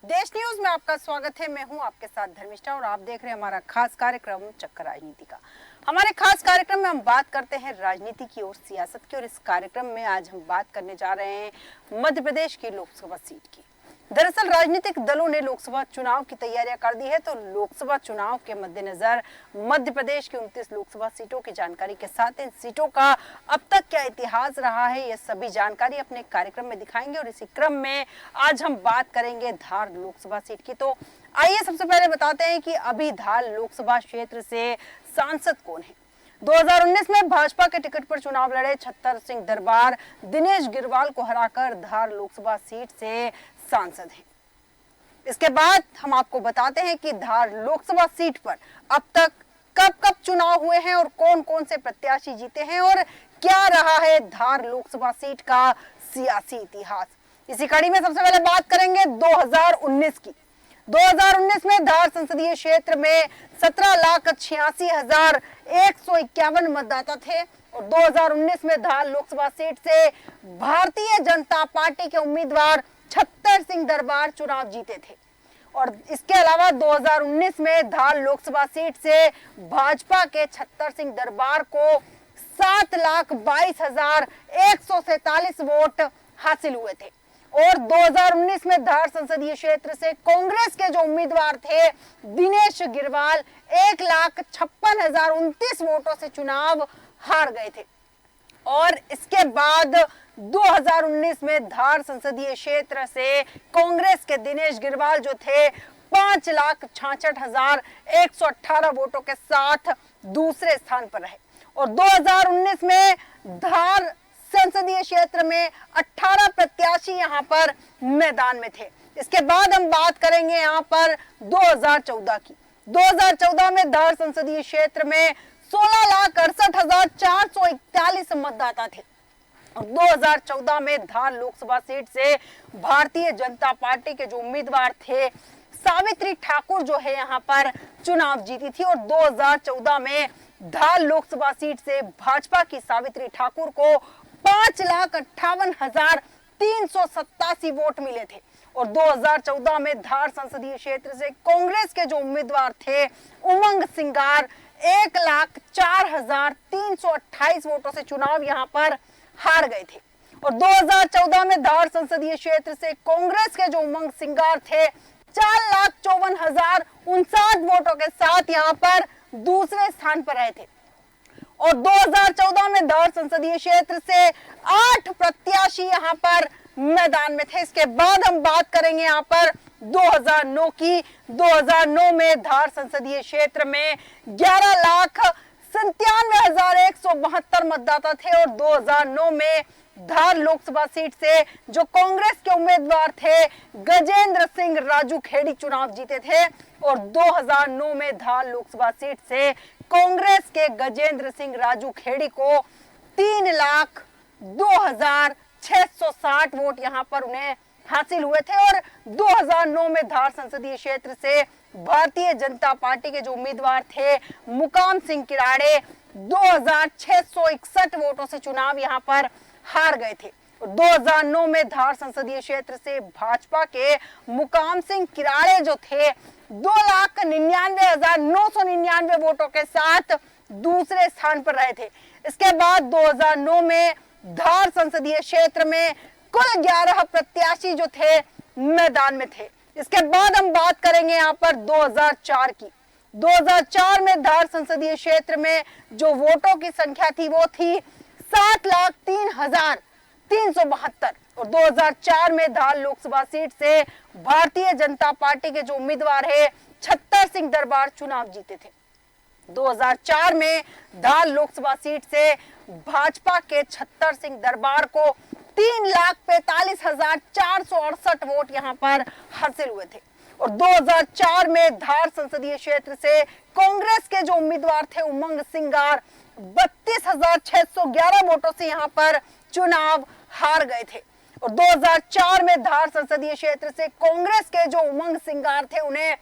देश न्यूज में आपका स्वागत है। मैं हूं आपके साथ धर्मिष्ठा और आप देख रहे हैं हमारा खास कार्यक्रम चक्कर राजनीति का। हमारे खास कार्यक्रम में हम बात करते हैं राजनीति की और सियासत की, और इस कार्यक्रम में आज हम बात करने जा रहे हैं मध्य प्रदेश की लोकसभा सीट की। दरअसल राजनीतिक दलों ने लोकसभा चुनाव की तैयारियां कर दी है, तो लोकसभा चुनाव के मद्देनजर मध्य प्रदेश की 29 लोकसभा सीटों की जानकारी के साथ इन सीटों का अब तक क्या इतिहास रहा है, ये सभी जानकारी अपने कार्यक्रम में दिखाएंगे। और इसी क्रम में आज हम बात करेंगे धार लोकसभा सीट की। तो आइए सबसे पहले बताते हैं कि अभी धार लोकसभा क्षेत्र से सांसद कौन है। 2019 में भाजपा के टिकट पर चुनाव लड़े छत्तर सिंह दरबार दिनेश गिरवाल को हराकर धार लोकसभा सीट से सांसद हैं। इसके बाद हम आपको बताते हैं कि धार लोकसभा सीट पर अब तक कब कब चुनाव हुए हैं और कौन कौन से प्रत्याशी जीते हैं और क्या रहा है धार लोकसभा सीट का सियासी इतिहास। इसी कड़ी में सबसे पहले बात करेंगे 2019 की। 2019 में धार संसदीय क्षेत्र में 17,86,151 मतदाता थे और 2019 में धार लोकसभा सीट से भारतीय जनता पार्टी के उम्मीदवार छत्तर सिंह दरबार चुनाव जीते थे। और इसके अलावा 2019 में धार लोकसभा सीट से भाजपा के छत्तर सिंह दरबार को 7,22,147 वोट हासिल हुए थे। और 2019 में धार संसदीय क्षेत्र से कांग्रेस के जो उम्मीदवार थे दिनेश गिरवाल 1,56,029 वोटों से चुनाव हार गए थे। और इसके बाद 2019 में धार संसदीय क्षेत्र से कांग्रेस के दिनेश गिरवाल जो थे 5,66,118 वोटों के साथ दूसरे स्थान पर रहे। और 2019 में धार संसदीय क्षेत्र में 18 प्रत्याशी यहां पर मैदान में थे। इसके बाद हम बात करेंगे यहां पर 2014 की। 2014 में धार संसदीय क्षेत्र में 16,68,441 मतदाता थे। और 2014 में धार लोकसभा सीट से भारतीय जनता पार्टी के जो उम्मीदवार थे सावित्री ठाकुर जो है यहाँ पर चुनाव जीती थी। और 2014 में धार लोकसभा सीट से भाजपा की सावित्री ठाकुर को 5,58,387 वोट मिले थे। और 2014 में धार संसदीय क्षेत्र से कांग्रेस के जो उम्मीदवार थे उमंग सिंगार 1,04,328 वोटों से चुनाव यहां पर हार गए थे। और 2014 में धार संसदीय क्षेत्र से कांग्रेस के जो उमंग सिंगार थे 4,54,059 वोटों के साथ यहां पर दूसरे स्थान पर रहे थे। और 2014 में धार संसदीय क्षेत्र से 8 प्रत्याशी यहां पर मैदान में थे। इसके बाद हम बात करेंगे यहां पर 2009 की। 2009 में धार संसदीय क्षेत्र में 11,97,172 मतदाता थे। और 2009 में धार लोकसभा सीट से जो कांग्रेस के उम्मीदवार थे गजेंद्र सिंह राजू खेड़ी चुनाव जीते थे। और 2009 में धार लोकसभा सीट से कांग्रेस के गजेंद्र सिंह राजू खेड़ी को 3,02,660 वोट यहां पर उन्हें हासिल हुए थे। और 2009 में धार संसदीय क्षेत्र से भारतीय जनता पार्टी के जो उम्मीदवार थे मुकाम सिंह किराड़े 2,661 वोटों से चुनाव यहां पर हार गए थे। 2009 में धार संसदीय क्षेत्र से भाजपा के मुकाम सिंह किराड़े जो थे 2,99,999 वोटों के साथ दूसरे स्थान पर रहे थे। इसके बाद 2009 में धार संसदीय क्षेत्र में कुल 11 प्रत्याशी जो थे मैदान में थे। इसके बाद हम बात करेंगे यहाँ पर 2004 की। 2004 में धार संसदीय क्षेत्र में जो वोटों की संख्या थी वो थी 7,03,372। और 2004 में धार लोकसभा सीट से भारतीय जनता पार्टी के जो उम्मीदवार है छत्तर सिंह दरबार चुनाव जीते थे। 2004 में धार लोकसभा सीट से भाजपा के छत्तर सिंह दरबार को 3,45,468 वोट यहां पर हासिल हुए थे। और 2004 में धार संसदीय क्षेत्र से कांग्रेस के जो उम्मीदवार थे उमंग सिंगार 32,611 वोटों से यहां पर चुनाव हार गए थे। और 2004 में धार संसदीय क्षेत्र से कांग्रेस के जो उमंग सिंगार थे उन्हें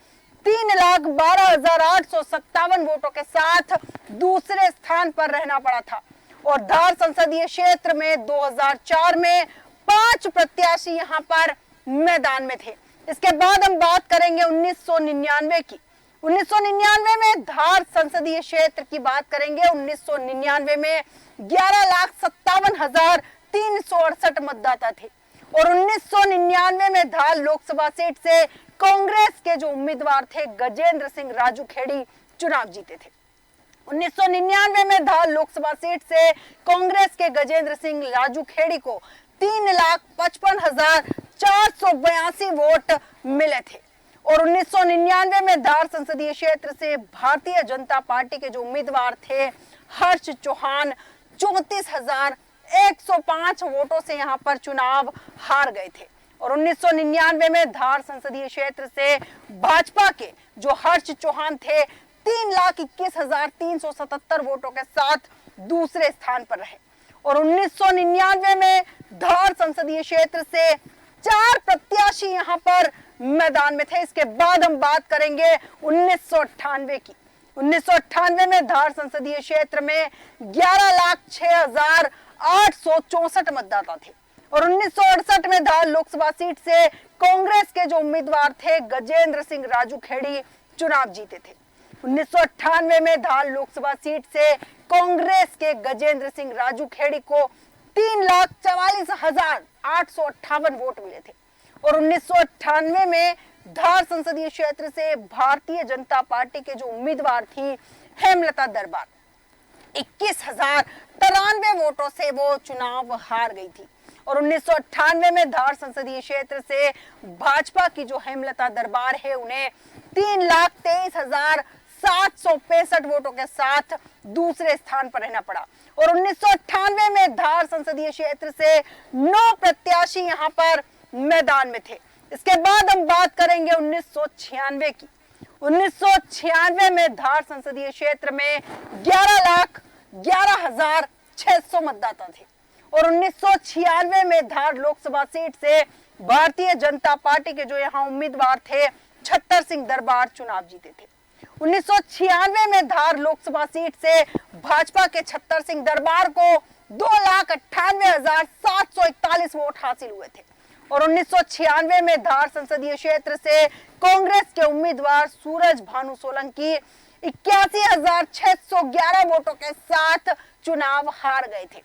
3,12,857 वोटों के साथ दूसरे स्थान पर रहना पड़ा था। और धार संसदीय क्षेत्र में 2004 में 5 प्रत्याशी यहां पर मैदान में थे। इसके बाद हम बात करेंगे 1999 की। 1999 में धार संसदीय क्षेत्र की बात करेंगे। 1999 में 11,57,368 मतदाता थे और 1999 में धार लोकसभा सीट से कांग्रेस के जो उम्मीदवार थे गजेंद्र सिंह राजू खेड़ी चुनाव जीते थे। 1999 में धार लोकसभा सीट से कांग्रेस के गजेंद्र सिंह राजू खेड़ी को 3,55,482 वोट मिले थे और 1999 में धार संसदीय क्षेत्र से भारतीय जनता पार्टी के जो उम्मीदवार थे हर्ष चौहान 34,105 वोटों से यहां पर चुनाव हार गए थे और 1999 में धार संसदीय क्षेत्र से भाजपा के जो हर्ष चौहान थे 3,21,377 वोटों के साथ दूसरे स्थान पर रहे और 1999 में धार संसदीय क्षेत्र से 4 प्रत्याशी यहां पर मैदान में थे। इसके बाद हम बात करेंगे 1998 की। 1998 में धार संसदीय क्षेत्र में 11,06,864 मतदाता थे और 1968 में धार लोकसभा सीट से कांग्रेस के जो उम्मीदवार थे गजेंद्र सिंह राजू खेड़ी चुनाव जीते थे। 1998 में धार लोकसभा सीट से कांग्रेस के गजेंद्र सिंह राजू खेड़ी को 3,44,858 वोट मिले थे और 1998 में धार संसदीय क्षेत्र से भारतीय जनता पार्टी के जो उम्मीदवार थी हेमलता दरबार 21,093 वोटों से वो चुनाव हार गई थी और 1998 में धार संसदीय क्षेत्र से भाजपा की जो हेमलता दरबार है उन्हें 3,23,765 वोटों के साथ दूसरे स्थान पर रहना पड़ा और 1998 में धार संसदीय क्षेत्र से 9 प्रत्याशी यहां पर मैदान में थे। इसके बाद हम बात करेंगे 1996 की। 1996 में धार संसदीय क्षेत्र में 11,11,600 मतदाता थे और 1996 में धार लोकसभा सीट से भारतीय जनता पार्टी के जो यहाँ उम्मीदवार थे छत्तर सिंह दरबार चुनाव जीते थे। 1996 में धार लोकसभा सीट से भाजपा के छत्तर सिंह दरबार को 2,98,741 वोट हासिल हुए थे और 1996 में धार संसदीय क्षेत्र से कांग्रेस के उम्मीदवार सूरज भानु सोलंकी 81,611 वोटों के साथ चुनाव हार गए थे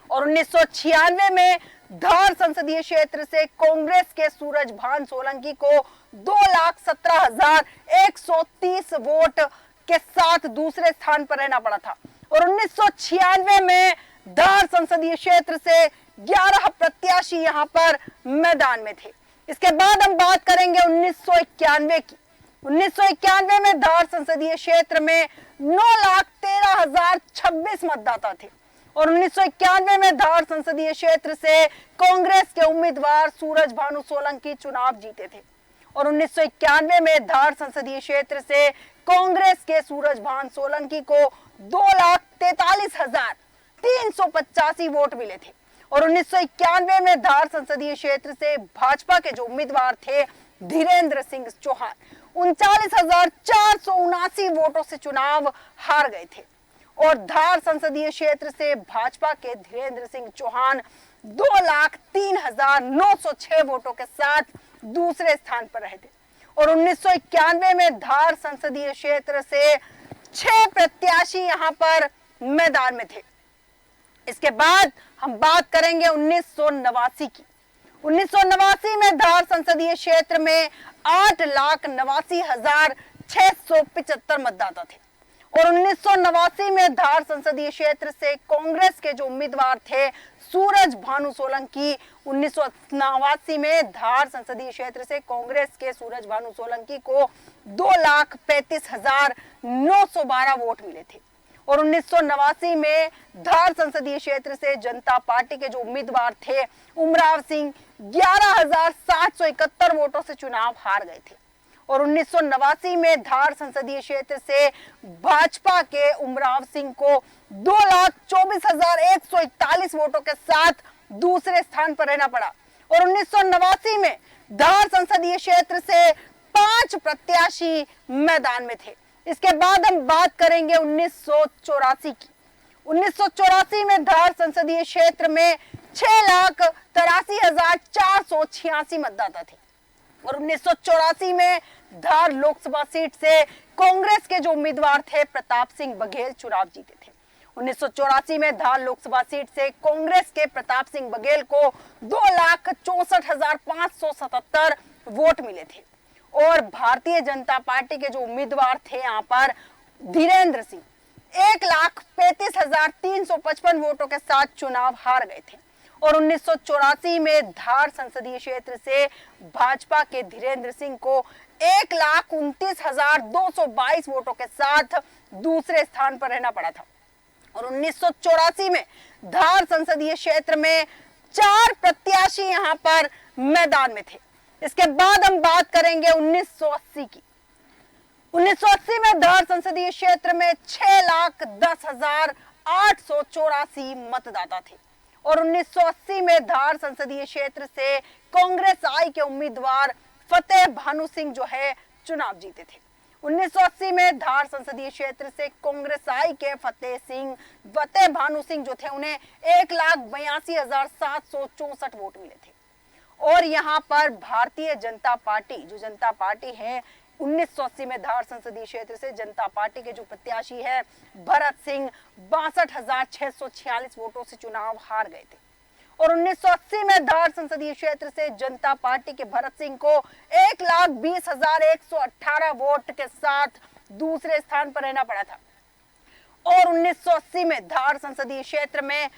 और 1996 में धार संसदीय क्षेत्र से कांग्रेस के सूरज भान सोलंकी को 2,17,130 वोट के साथ दूसरे स्थान पर रहना पड़ा था और 1996 में धार संसदीय क्षेत्र से 11 प्रत्याशी यहां पर मैदान में थे। इसके बाद हम बात करेंगे 1991 की। 1991 में धार संसदीय क्षेत्र में 9,13,026 मतदाता थे और 1991 में धार संसदीय क्षेत्र से कांग्रेस के उम्मीदवार सूरज भानु सोलंकी चुनाव जीते थे और 1991 में धार संसदीय क्षेत्र से कांग्रेस के सूरज भानु सोलंकी को 2,43,385 वोट मिले थे और 1991 में धार संसदीय क्षेत्र से भाजपा के जो उम्मीदवार थे धीरेन्द्र सिंह चौहान 39,479 वोटों से चुनाव हार गए थे और धार संसदीय क्षेत्र से भाजपा के धीरेन्द्र सिंह चौहान 2,03,906 वोटों के साथ दूसरे स्थान पर रहे थे और 1991 में धार संसदीय क्षेत्र से 6 प्रत्याशी यहां पर मैदान में थे। इसके बाद हम बात करेंगे 1989 की। 1989 में धार संसदीय क्षेत्र में 8,89,675 मतदाता थे और 1989 में धार संसदीय क्षेत्र से कांग्रेस के जो उम्मीदवार थे सूरज भानु सोलंकी 1989 में धार संसदीय क्षेत्र से कांग्रेस के सूरज भानु सोलंकी को 2,35,912 वोट मिले थे और 1989 में धार संसदीय क्षेत्र से जनता पार्टी के जो उम्मीदवार थे उमराव सिंह 11,771 वोटों से चुनाव हार गए थे और 1989 में धार संसदीय क्षेत्र से भाजपा के उमराव सिंह को 2,24,141 वोटों के साथ दूसरे स्थान पर रहना पड़ा और 1989 में धार संसदीय क्षेत्र से 5 प्रत्याशी मैदान में थे। इसके बाद हम बात करेंगे 1984 की। 1984 में धार संसदीय क्षेत्र में 6,83,486 मतदाता थे और 1984 में धार लोकसभा सीट से कांग्रेस के जो उम्मीदवार थे प्रताप सिंह बघेल चुनाव जीते थे। 1984 में धार लोकसभा सीट से कांग्रेस के प्रताप सिंह बघेल को 2,64,577 वोट मिले थे और भारतीय जनता पार्टी के जो उम्मीदवार थे यहाँ पर धीरेन्द्र सिंह 1,35,355 वोटों के साथ चुनाव हार गए थे। और 1984 में धार संसदीय क्षेत्र से भाजपा के धीरेन्द्र सिंह को 1,29,222 वोटों के साथ दूसरे स्थान पर रहना पड़ा था। और 1984 में धार संसदीय क्षेत्र में 4 प्रत्याशी यहां पर मैदान में थे। इसके बाद हम बात करेंगे 1980 की। 1980 में धार संसदीय क्षेत्र में 6,10,884 मतदाता थे और 1980 में धार संसदीय क्षेत्र से कांग्रेस आई के उम्मीदवार फतेह भानु सिंह जो है चुनाव जीते थे। 1980 में धार संसदीय क्षेत्र से कांग्रेस आई के फतेह भानु सिंह जो थे उन्हें 1,82,764 वोट मिले थे। और यहाँ पर भारतीय जनता पार्टी जो जनता पार्टी है 1980 में धार संसदीय क्षेत्र से जनता पार्टी के जो प्रत्याशी है भरत सिंह 62,646 वोटों से चुनाव हार गए थे। और 1980 में धार संसदीय क्षेत्र से जनता पार्टी के भरत सिंह को 1,20,118 वोट के साथ दूसरे स्थान पर रहना पड़ा था। और 1980 में धार संसदीय क्षेत्र में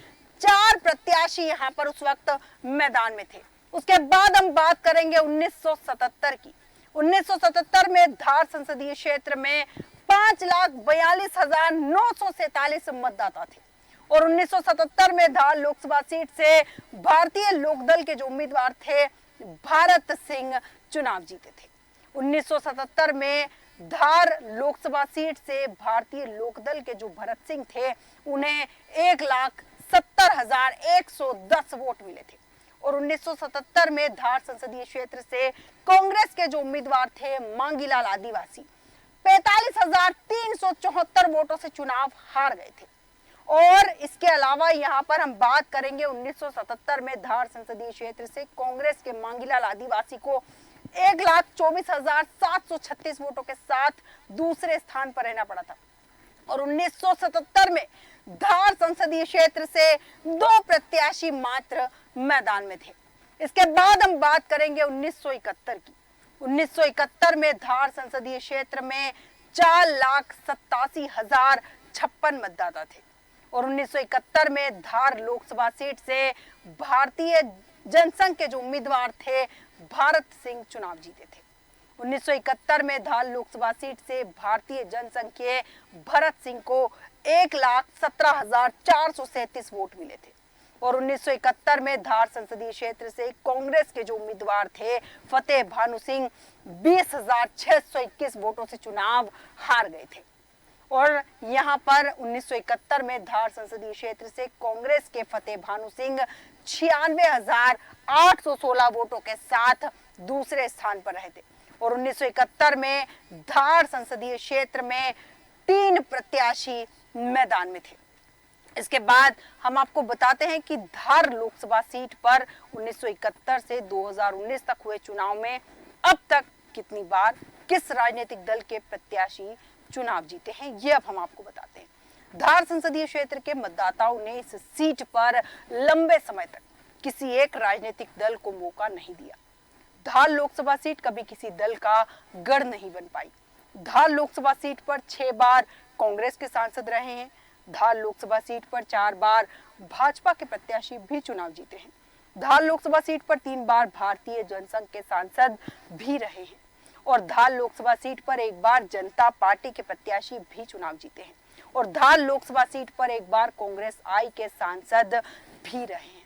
4 प्रत्याशी यहां पर उस वक्त मैदान में थे। उसके बाद हम बात करेंगे 1977 की। 1977 में धार संसदीय क्षेत्र में 5,42,947 मतदाता थे और 1977 में धार लोकसभा सीट से भारतीय लोकदल के जो उम्मीदवार थे भारत सिंह चुनाव जीते थे। 1977 में धार लोकसभा सीट से भारतीय लोकदल के जो भरत सिंह थे उन्हें 1,70,110 वोट मिले थे। और 1977 में धार संसदीय क्षेत्र से कांग्रेस के जो उम्मीदवार थे मांगीलाल आदिवासी 45,374 वोटों से चुनाव हार गए थे। और इसके अलावा यहाँ पर हम बात करेंगे 1977 में धार संसदीय क्षेत्र से कांग्रेस के मांगीलाल आदिवासी को 1,24,736 वोटों के साथ दूसरे स्थान पर रहना पड़ा था। और 1977 में धार संसदीय क्षेत्र से 2 प्रत्याशी मात्र मैदान में थे। इसके बाद हम बात करेंगे 1971 की। 1971 में धार संसदीय क्षेत्र में 4,87,056 मतदाता थे और 1971 में धार लोकसभा सीट से भारतीय जनसंघ के जो उम्मीदवार थे भारत सिंह चुनाव जीते थे। 1971 में धार लोकसभा सीट से भारतीय जनसंघ के भरत सिंह को 1,17,437 वोट मिले थे और 1971 में धार संसदीय क्षेत्र से कांग्रेस के जो उम्मीदवार थे फतेह भानु सिंह 20,621 वोटों से चुनाव हार गए थे। और यहाँ पर 1971 में धार संसदीय क्षेत्र से कांग्रेस के फतेह भानु सिंह 96,816 वोटों के साथ दूसरे स्थान पर रहे थे। और 1971 में धार संसदीय क्षेत्र में 3 प्रत्याशी मैदान में थे। इसके बाद हम आपको बताते हैं कि धार लोकसभा सीट पर 1971 से 2019 तक हुए चुनाव में अब तक कितनी बार किस राजनीतिक दल के प्रत्याशी चुनाव जीते हैं, ये अब हम आपको बताते हैं। धार संसदीय क्षेत्र के मतदाताओं ने इस सीट पर लंबे समय तक किसी एक राजनीतिक दल को मौका नहीं दिया। धार लोकसभा सीट कभी किसी दल का गढ़ नहीं बन पाई। धार लोकसभा सीट पर 6 बार कांग्रेस के सांसद रहे हैं। धार लोकसभा सीट पर 4 बार भाजपा के प्रत्याशी भी चुनाव जीते हैं। धार लोकसभा सीट पर 3 बार भारतीय जनसंघ के सांसद भी रहे हैं और धार लोकसभा सीट पर 1 बार जनता पार्टी के प्रत्याशी भी चुनाव जीते हैं और धार लोकसभा सीट पर 1 बार कांग्रेस आई के सांसद भी रहे हैं।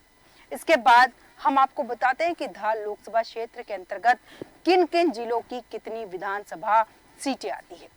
इसके बाद हम आपको बताते हैं कि धार लोकसभा क्षेत्र के अंतर्गत किन किन जिलों की कितनी विधानसभा सीटें आती है।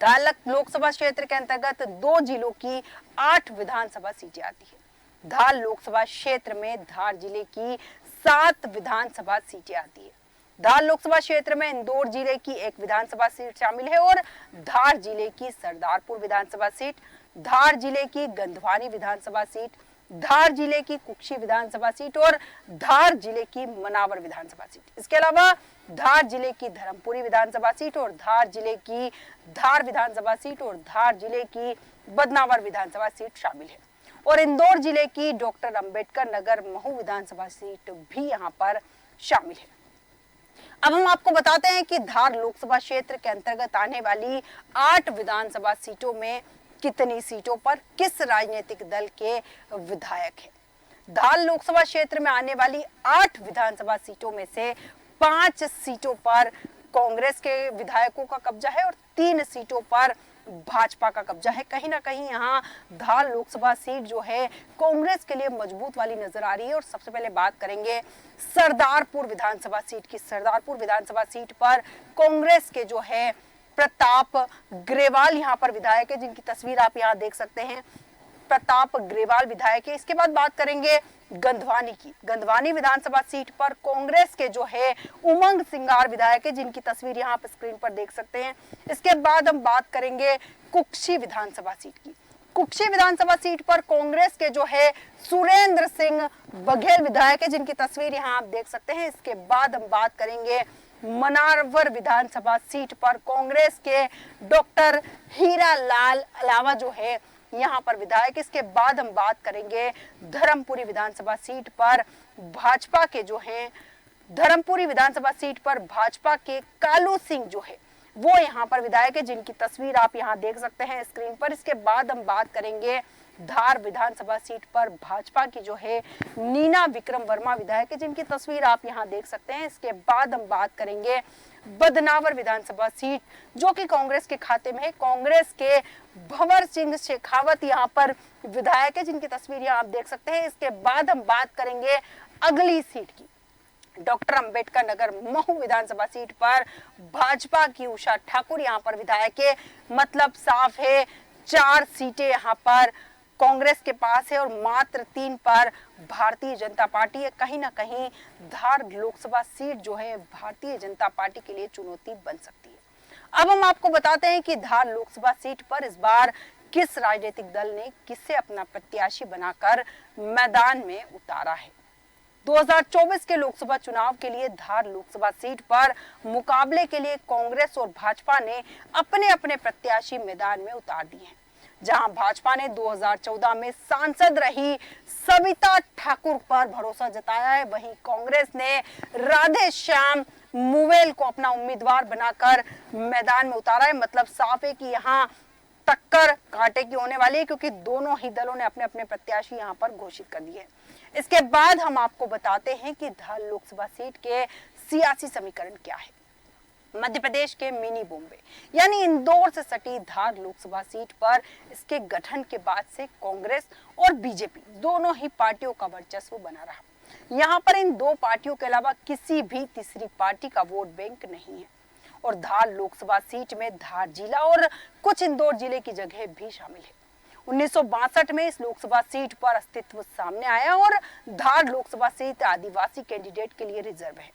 धार लोकसभा क्षेत्र के अंतर्गत 2 जिलों की 8 विधानसभा सीटें आती है। धार लोकसभा क्षेत्र में धार जिले की 7 विधानसभा सीटें आती है। धार लोकसभा क्षेत्र में इंदौर जिले की 1 विधानसभा सीट शामिल है और धार जिले की सरदारपुर विधानसभा सीट, धार जिले की गंधवानी विधानसभा सीट, धार जिले की कुक्षी विधानसभा सीट और धार जिले की मनावर विधानसभा सीट। इसके अलावा धार जिले की धर्मपुरी विधानसभा सीट और धार जिले की धार विधानसभा सीट और धार जिले की बदनावर विधानसभा सीट शामिल है और इंदौर जिले की डॉक्टर अंबेडकर नगर महू विधानसभा सीट भी यहाँ पर शामिल है। अब हम आपको बताते हैं कि धार लोकसभा क्षेत्र के अंतर्गत आने वाली 8 विधानसभा सीटों में कितनी सीटों पर किस राजनीतिक दल के विधायक हैं। धार लोकसभा क्षेत्र में आने वाली 8 विधानसभा सीटों में से 5 सीटों पर कांग्रेस के विधायकों का कब्जा है और 3 सीटों पर भाजपा का कब्जा है। कहीं ना कहीं यहाँ धार लोकसभा सीट जो है कांग्रेस के लिए मजबूत वाली नजर आ रही है। और सबसे पहले बात करेंगे सरदारपुर विधानसभा सीट की। सरदारपुर विधानसभा सीट पर कांग्रेस के जो है प्रताप ग्रेवाल यहाँ पर विधायक है, जिनकी तस्वीर आप यहाँ देख सकते हैं। प्रताप ग्रेवाल विधायक है। इसके बाद बात करेंगे गंधवानी की। गंधवानी विधानसभा सीट पर कांग्रेस के जो है उमंग सिंगार विधायक है, जिनकी तस्वीर यहाँ आप स्क्रीन पर देख सकते हैं। इसके बाद हम बात करेंगे कुक्षी विधानसभा सीट की। कुक्षी विधानसभा सीट पर कांग्रेस के जो है सुरेंद्र सिंह बघेल विधायक है, जिनकी तस्वीर यहाँ आप देख सकते हैं। इसके बाद हम बात करेंगे मनावर विधानसभा सीट पर कांग्रेस के डॉक्टर हीरा लाल अलावा जो है यहाँ पर विधायक। इसके बाद हम बात करेंगे धर्मपुरी विधानसभा सीट पर भाजपा के जो हैं धर्मपुरी विधानसभा सीट पर भाजपा के कालू सिंह जो है वो यहाँ पर विधायक है, जिनकी तस्वीर आप यहाँ देख सकते हैं स्क्रीन पर। इसके बाद हम बात करेंगे धार विधानसभा सीट पर भाजपा की जो है नीना विक्रम वर्मा विधायक है, जिनकी तस्वीर आप यहाँ देख सकते हैं। इसके बाद हम बात करेंगे बदनावर विधानसभा सीट जो कि कांग्रेस के खाते में है। कांग्रेस के भंवर सिंह शेखावत यहाँ पर विधायक है, जिनकी तस्वीर यहाँ आप देख सकते हैं। इसके बाद हम बात करेंगे अगली सीट की। डॉक्टर अंबेडकर नगर महू विधानसभा सीट पर भाजपा की उषा ठाकुर यहाँ पर विधायक है। मतलब साफ है 4 सीटें यहाँ पर कांग्रेस के पास है और मात्र 3 पर भारतीय जनता पार्टी है। कहीं ना कहीं धार लोकसभा सीट जो है भारतीय जनता पार्टी के लिए चुनौती बन सकती है। अब हम आपको बताते हैं कि धार लोकसभा सीट पर इस बार किस राजनीतिक दल ने किसे अपना प्रत्याशी बनाकर मैदान में उतारा है। 2024 के लोकसभा चुनाव के लिए धार लोकसभा सीट पर मुकाबले के लिए कांग्रेस और भाजपा ने अपने अपने प्रत्याशी मैदान में उतार दिए हैं। जहां भाजपा ने 2014 में सांसद रही सविता ठाकुर पर भरोसा जताया है, वहीं कांग्रेस ने राधे श्याम मुवेल को अपना उम्मीदवार बनाकर मैदान में उतारा है। मतलब साफ है कि यहाँ टक्कर कांटे की होने वाली है, क्योंकि दोनों ही दलों ने अपने अपने प्रत्याशी यहाँ पर घोषित कर दिए। इसके बाद हम आपको बताते हैं कि धार लोकसभा सीट के सियासी समीकरण क्या है। मध्य प्रदेश के मिनी बॉम्बे यानी इंदौर से सटी धार लोकसभा सीट पर इसके गठन के बाद से कांग्रेस और बीजेपी दोनों ही पार्टियों का वर्चस्व बना रहा। यहाँ पर इन 2 पार्टियों के अलावा किसी भी तीसरी पार्टी का वोट बैंक नहीं है और धार लोकसभा सीट में धार जिला और कुछ इंदौर जिले की जगह भी शामिल है। 1962 में इस लोकसभा सीट पर अस्तित्व सामने आया और धार लोकसभा सीट आदिवासी कैंडिडेट के लिए रिजर्व है।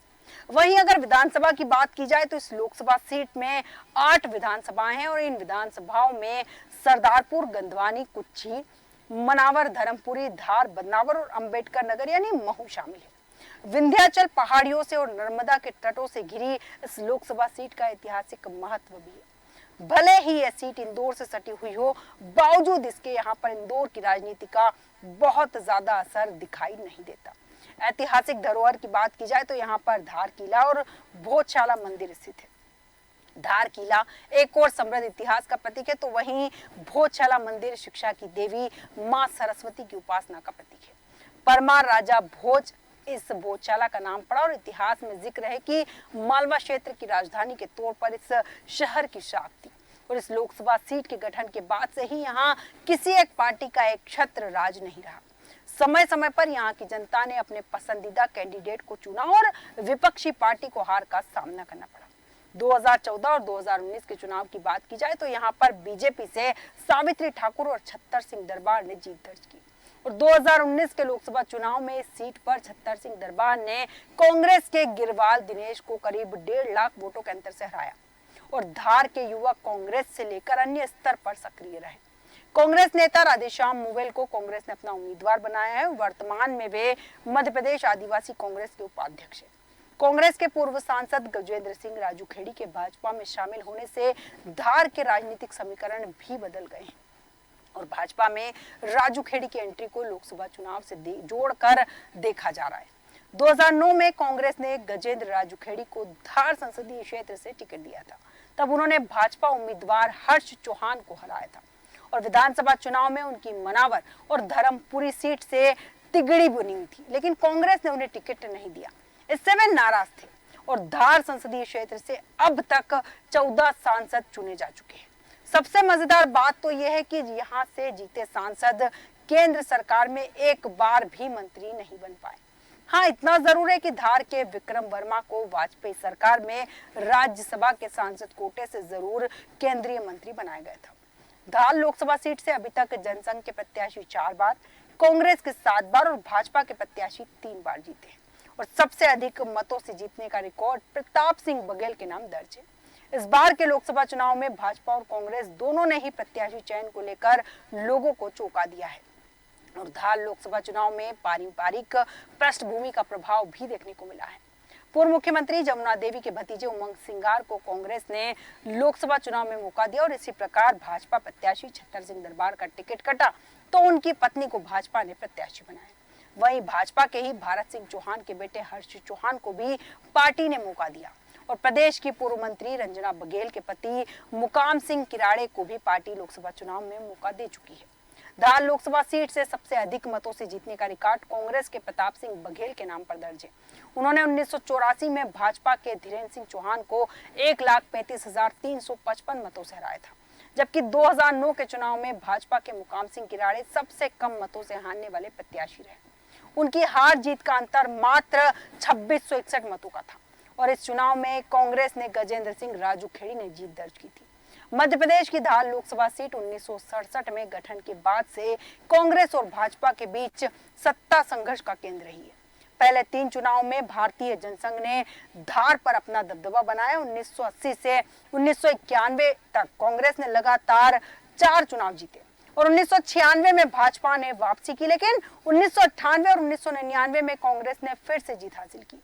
वहीं अगर विधानसभा की बात की जाए तो इस लोकसभा सीट में 8 विधानसभाएं हैं और इन विधानसभाओं में सरदारपुर, गंधवानी, कुच्छी, मनावर, धर्मपुरी, धार, बदनावर और अंबेडकर नगर यानी महू शामिल है। विंध्याचल पहाड़ियों से और नर्मदा के तटों से घिरी इस लोकसभा सीट का ऐतिहासिक महत्व भी है। भले ही यह सीट इंदौर से सटी हुई हो, बावजूद इसके यहाँ पर इंदौर की राजनीति का बहुत ज्यादा असर दिखाई नहीं देता। ऐतिहासिक धरोहर की बात की जाए तो यहाँ पर धार किला और भोजशाला मंदिर स्थित है। धार किला एक और समृद्ध इतिहास का प्रतीक है, तो वहीं भोजशाला मंदिर शिक्षा की देवी मां सरस्वती की उपासना का प्रतीक है। परमार राजा भोज इस भोजशाला का नाम पड़ा और इतिहास में जिक्र है कि मालवा क्षेत्र की राजधानी के तौर पर इस शहर की शाख थी और इस लोकसभा सीट के गठन के बाद से ही यहाँ किसी एक पार्टी का एक छत्र राज नहीं रहा। समय समय पर यहाँ की जनता ने अपने पसंदीदा कैंडिडेट को चुना और विपक्षी पार्टी को हार का सामना करना पड़ा। 2014 और 2019 के चुनाव की बात की जाए तो यहाँ पर बीजेपी से सावित्री ठाकुर और छत्तर सिंह दरबार ने जीत दर्ज की और 2019 के लोकसभा चुनाव में इस सीट पर छत्तर सिंह दरबार ने कांग्रेस के गिरवाल दिनेश को करीब 1.5 लाख वोटों के अंतर से हराया और धार के युवक कांग्रेस से लेकर अन्य स्तर पर सक्रिय रहे। कांग्रेस नेता राधेश्याम मूवेल को कांग्रेस ने अपना उम्मीदवार बनाया है। वर्तमान में वे मध्य प्रदेश आदिवासी कांग्रेस के उपाध्यक्ष हैं। कांग्रेस के पूर्व सांसद गजेंद्र सिंह राजूखेड़ी के भाजपा में शामिल होने से धार के राजनीतिक समीकरण भी बदल गए हैं और भाजपा में राजूखेड़ी की एंट्री को लोकसभा चुनाव से जोड़कर देखा जा रहा है। 2009 में कांग्रेस ने गजेंद्र राजूखेड़ी को धार संसदीय क्षेत्र से टिकट दिया था। तब उन्होंने भाजपा उम्मीदवार हर्ष चौहान को हराया था और विधानसभा चुनाव में उनकी मनावर और धर्मपुरी सीट से तिगड़ी बनी हुई थी, लेकिन कांग्रेस ने उन्हें टिकट नहीं दिया। इससे वे नाराज थे और धार संसदीय क्षेत्र से अब तक 14 सांसद चुने जा चुके हैं। सबसे मजेदार बात तो यह है कि यहाँ से जीते सांसद केंद्र सरकार में एक बार भी मंत्री नहीं बन पाए। हाँ, इतना जरूर है कि धार के विक्रम वर्मा को वाजपेयी सरकार में राज्यसभा के सांसद कोटे से जरूर केंद्रीय मंत्री बनाया गया था। धार लोकसभा सीट से अभी तक जनसंघ के प्रत्याशी 4 बार, कांग्रेस के 7 बार और भाजपा के प्रत्याशी 3 बार जीते हैं और सबसे अधिक मतों से जीतने का रिकॉर्ड प्रताप सिंह बघेल के नाम दर्ज है। इस बार के लोकसभा चुनाव में भाजपा और कांग्रेस दोनों ने ही प्रत्याशी चयन को लेकर लोगों को चौंका दिया है और धार लोकसभा चुनाव में पारंपरिक पृष्ठभूमि का प्रभाव भी देखने को मिला है। पूर्व मुख्यमंत्री जमुना देवी के भतीजे उमंग सिंगार को कांग्रेस ने लोकसभा चुनाव में मौका दिया और इसी प्रकार भाजपा प्रत्याशी छत्तर सिंह दरबार का टिकट कटा तो उनकी पत्नी को भाजपा ने प्रत्याशी बनाया। वहीं भाजपा के ही भारत सिंह चौहान के बेटे हर्ष चौहान को भी पार्टी ने मौका दिया और प्रदेश की पूर्व मंत्री रंजना बघेल के पति मुकाम सिंह किराड़े को भी पार्टी लोकसभा चुनाव में मौका दे चुकी है। धार लोकसभा सीट से सबसे अधिक मतों से जीतने का रिकॉर्ड कांग्रेस के प्रताप सिंह बघेल के नाम पर दर्ज है। उन्होंने 1984 में भाजपा के धीरेन्द्र सिंह चौहान को 1,35,355 मतों से हराया था, जबकि 2009 के चुनाव में भाजपा के मुकाम सिंह किराड़े सबसे कम मतों से हारने वाले प्रत्याशी रहे। उनकी हार जीत का अंतर मात्र 2661 मतों का था और इस चुनाव में कांग्रेस ने गजेंद्र सिंह राजूखेड़ी ने जीत दर्ज की थी। मध्य प्रदेश की धार लोकसभा सीट 1967 में गठन के बाद से कांग्रेस और भाजपा के बीच सत्ता संघर्ष का केंद्र रही है। पहले 3 चुनाव में भारतीय जनसंघ ने धार पर अपना दबदबा बनाया। 1980 से 1991 तक कांग्रेस ने लगातार 4 चुनाव जीते और 1996 में भाजपा ने वापसी की, लेकिन 1998 और 1999 में कांग्रेस ने फिर से जीत हासिल की।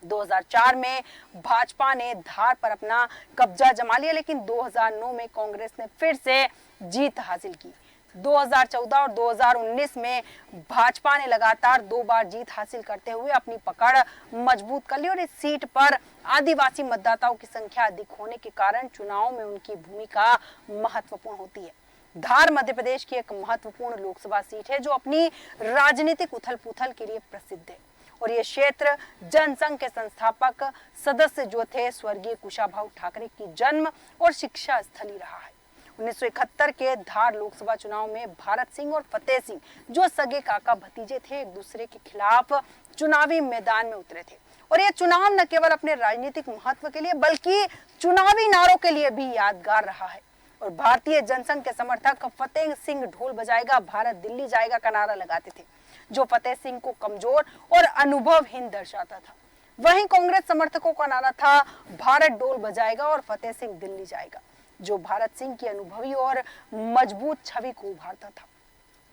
2004 में भाजपा ने धार पर अपना कब्जा जमा लिया, लेकिन 2009 में कांग्रेस ने फिर से जीत हासिल की। 2014 और 2019 में भाजपा ने लगातार 2 बार जीत हासिल करते हुए अपनी पकड़ मजबूत कर ली और इस सीट पर आदिवासी मतदाताओं की संख्या अधिक होने के कारण चुनाव में उनकी भूमिका महत्वपूर्ण होती है। धार मध्य प्रदेश की एक महत्वपूर्ण लोकसभा सीट है जो अपनी राजनीतिक उथल-पुथल के लिए प्रसिद्ध है और ये क्षेत्र जनसंघ के संस्थापक सदस्य जो थे स्वर्गीय कुशाभाऊ ठाकरे की जन्म और शिक्षा स्थली रहा है। 1971 के धार लोकसभा चुनाव में भारत सिंह और फतेह सिंह जो सगे काका भतीजे थे एक दूसरे के खिलाफ चुनावी मैदान में उतरे थे और ये चुनाव न केवल अपने राजनीतिक महत्व के लिए बल्कि चुनावी नारों के लिए भी यादगार रहा है और भारतीय जनसंघ के समर्थक फतेह सिंह ढोल बजाएगा भारत दिल्ली जाएगा का नारा लगाते थे जो फतेह सिंह को कमजोर और अनुभवहीन दर्शाता था। वहीं कांग्रेस समर्थकों का नारा था भारत डोल बजाएगा और फतेह सिंह दिल्ली जाएगा जो भारत सिंह की अनुभवी और मजबूत छवि को उभारता था।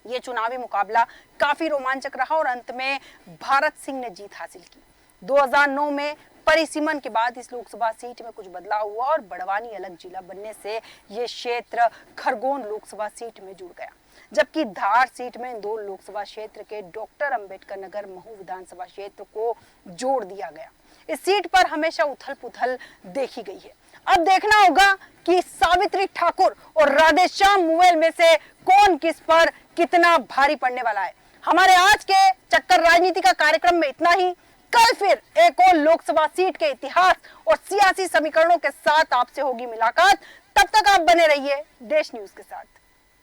ये चुनावी मुकाबला काफी रोमांचक रहा और अंत में भारत सिंह ने जीत हासिल की। 2009 में परिसीमन के बाद इस लोकसभा सीट में कुछ बदलाव हुआ और बड़वानी अलग जिला बनने से ये क्षेत्र खरगोन लोकसभा सीट में जुड़ गया, जबकि धार सीट में इंदौर लोकसभा क्षेत्र के डॉक्टर अंबेडकर नगर महू विधानसभा क्षेत्र को जोड़ दिया गया। इस सीट पर हमेशा उथल-पुथल देखी गई है। अब देखना होगा कि सावित्री ठाकुर और राधेश्याम मूवेल में से कौन किस पर कितना भारी पड़ने वाला है। हमारे आज के चक्कर राजनीति का कार्यक्रम में इतना ही। कल फिर एक और लोकसभा सीट के इतिहास और सियासी समीकरणों के साथ आपसे होगी मुलाकात। तब तक आप बने रहिए देश न्यूज के साथ।